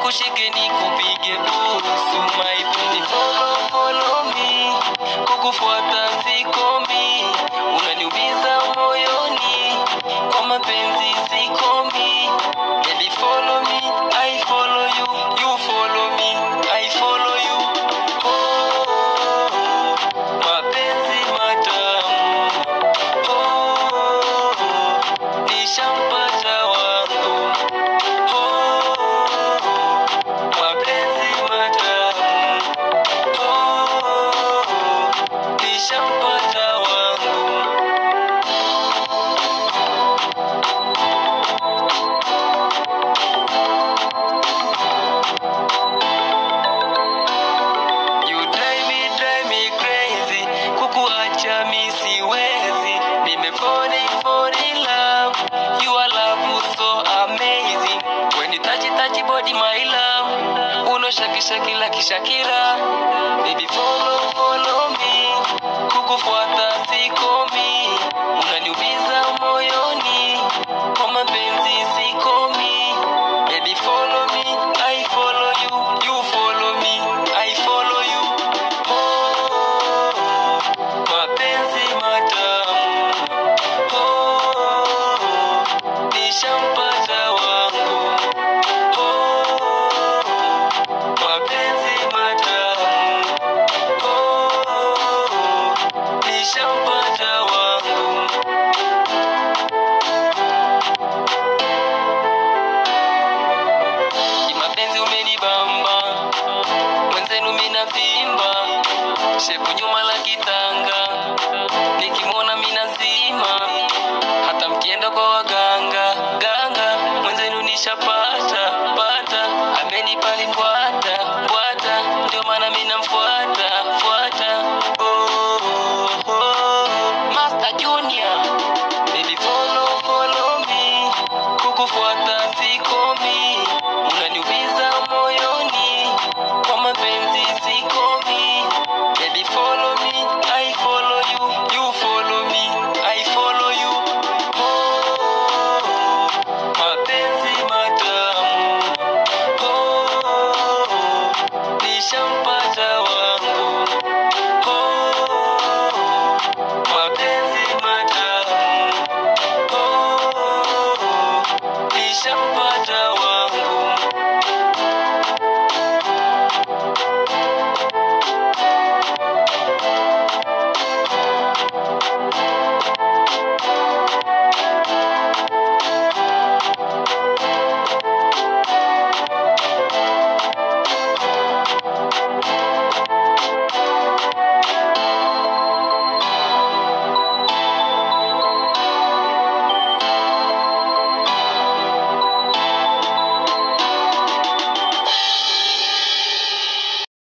nikushike nikupige busu my baby. Follow me, kukufuata sikomi, unaniumiza moyoni, kwa mapenzi sikomi. Baby follow me, I follow you, you follow me, I follow you. Oh, mapenzi matamu, oh, nishampata wangu. Oh, mapenzi matamu, oh, nishampata wangu. You drive me crazy, kukuacha mi siwezi. Fall in love, your love was so amazing. When you touch body my love, uno shaki like Shakira. Baby follow me, kukufuata sikomi, unaniumiza moyoni, kwa mapenzi sikomi. Baby follow me, I follow you, you follow me, I follow you. Oh, mapenzi matamu, oh, nishampata wangu. Oh, mapenzi matamu, oh, nishampata wangu. Kimapenzi umenibamba, mwenzenu mina vimba, shepu nyuma la kitanga, nikimwona mina zima. Hata mkienda kwa waganga, mwenzenu nishapata, amenipa limbwa.